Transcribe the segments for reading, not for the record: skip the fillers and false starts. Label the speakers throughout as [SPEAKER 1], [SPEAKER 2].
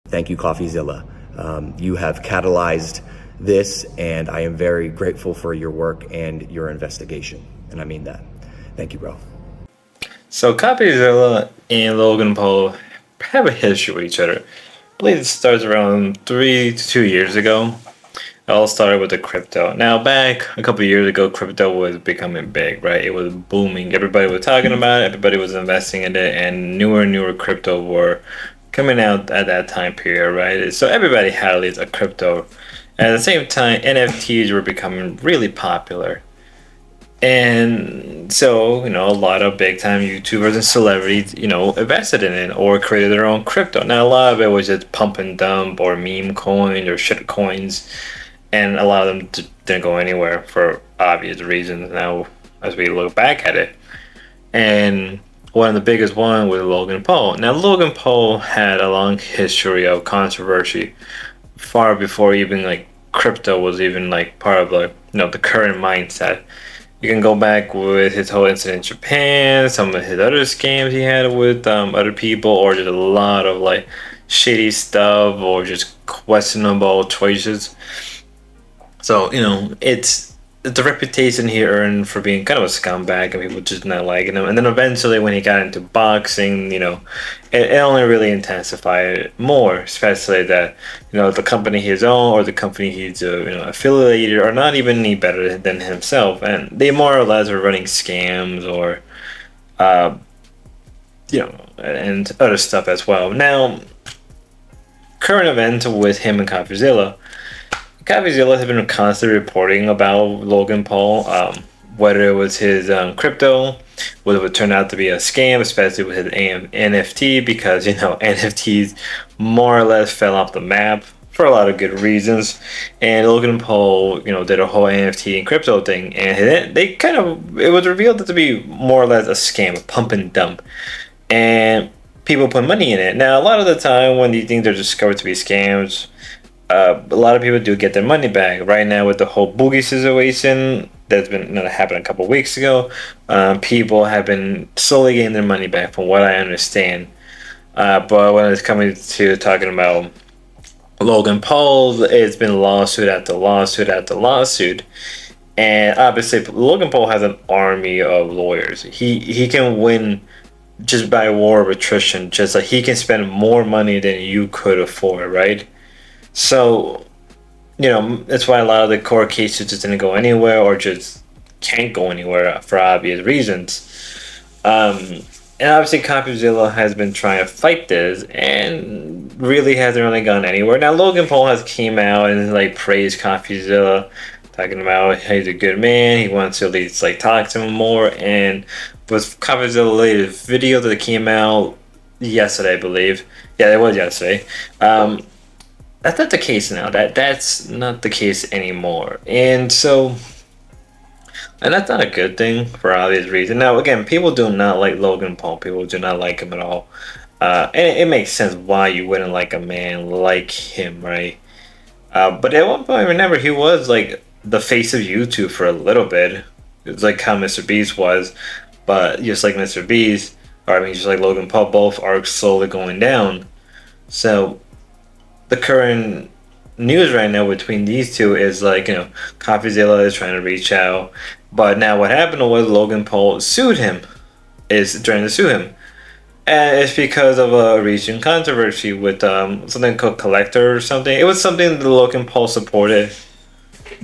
[SPEAKER 1] Thank you, Coffeezilla. You have catalyzed this, and I am very grateful for your work and your investigation. And I mean that. Thank you, bro.
[SPEAKER 2] So Coffeezilla and Logan Paul have a history with each other. I believe it starts around 3 to 2 years ago. It all started with the crypto. Now, back a couple of years ago, crypto was becoming big, right? It was booming. Everybody was talking about it. Everybody was investing in it, and newer crypto were coming out at that time period, right? So everybody had at least a crypto. At the same time, NFTs were becoming really popular. And so, a lot of big time YouTubers and celebrities, invested in it or created their own crypto. Now, a lot of it was just pump and dump or meme coins or shit coins. And a lot of them didn't go anywhere for obvious reasons now as we look back at it. And one of the biggest one was Logan Paul. Now, Logan Paul had a long history of controversy far before even like crypto was even like part of the current mindset. You can go back with his whole incident in Japan, some of his other scams he had with other people, or just a lot of like shady stuff or just questionable choices. So, it's the reputation he earned for being kind of a scumbag and people just not liking him. And then eventually when he got into boxing, it only really intensified more, especially that, the company he's on or the company he's, affiliated are not even any better than himself. And they more or less are running scams or, and other stuff as well. Now, current event with him and Coffeezilla. Coffeezilla has been constantly reporting about Logan Paul, whether it was his crypto, whether it would turn out to be a scam, especially with his NFT, because, NFTs more or less fell off the map for a lot of good reasons. And Logan Paul, did a whole NFT and crypto thing, and it was revealed to be more or less a scam, a pump and dump. And people put money in it. Now, a lot of the time when these things are discovered to be scams, a lot of people do get their money back. Right now, with the whole Boogie situation that's been happened a couple of weeks ago, people have been slowly getting their money back, from what I understand. But when it's coming to talking about Logan Paul, it's been lawsuit after lawsuit after lawsuit, and obviously Logan Paul has an army of lawyers. He can win just by war of attrition. Just like he can spend more money than you could afford, right? So, that's why a lot of the court cases just didn't go anywhere or just can't go anywhere for obvious reasons. And obviously, Coffeezilla has been trying to fight this and really hasn't really gone anywhere. Now, Logan Paul has came out and praised Coffeezilla, talking about he's a good man. He wants to at least talk to him more. And with Coffeezilla's latest video that came out yesterday, I believe. Yeah, it was yesterday. That's not the case now. That's not the case anymore. And so, and that's not a good thing for obvious reasons. Now, again, people do not like Logan Paul. People do not like him at all. And it makes sense why you wouldn't like a man like him, right? But at one point, remember, he was the face of YouTube for a little bit. It's like how Mr. Beast was. But just like Mr. Beast, just like Logan Paul, both are slowly going down. So, the current news right now between these two is Coffeezilla is trying to reach out, but now what happened was Logan Paul sued him, is trying to sue him, and it's because of a recent controversy with something called Collector or something. It was something that Logan Paul supported.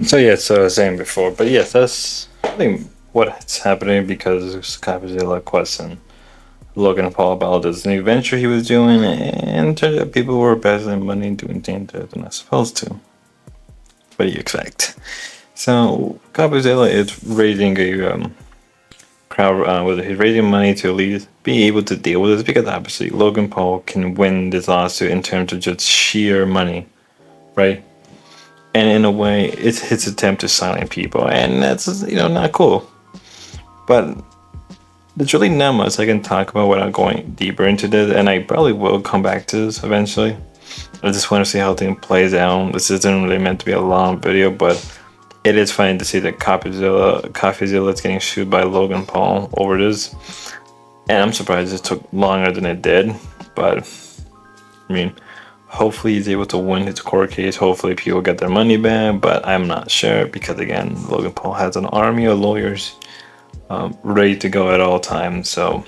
[SPEAKER 2] So yeah, so I was saying before, but yes, that's I think what's happening because Coffeezilla questioned Logan Paul about this new venture he was doing, and turned out people were embezzling money and doing things that they're not supposed to. What do you expect? So Coffeezilla is raising a crowd, he's raising money to at least be able to deal with this, because obviously Logan Paul can win this lawsuit in terms of just sheer money, right? And in a way, it's his attempt to silence people, and that's not cool. But there's really not much I can talk about without going deeper into this, and I probably will come back to this eventually. I just want to see how things plays out. This isn't really meant to be a long video, but it is funny to see that Coffeezilla is getting sued by Logan Paul over this. And I'm surprised it took longer than it did, but Hopefully he's able to win his court case. Hopefully people get their money back, but I'm not sure because, again, Logan Paul has an army of lawyers ready to go at all times. So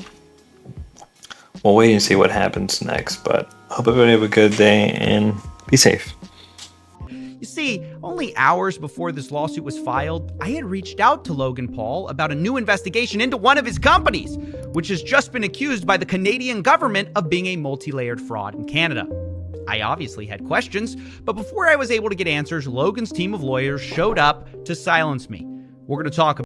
[SPEAKER 2] we'll wait and see what happens next. But hope everybody have a good day and be safe.
[SPEAKER 3] You see, only hours before this lawsuit was filed, I had reached out to Logan Paul about a new investigation into one of his companies, which has just been accused by the Canadian government of being a multi-layered fraud in Canada. I obviously had questions, but before I was able to get answers, Logan's team of lawyers showed up to silence me. We're going to talk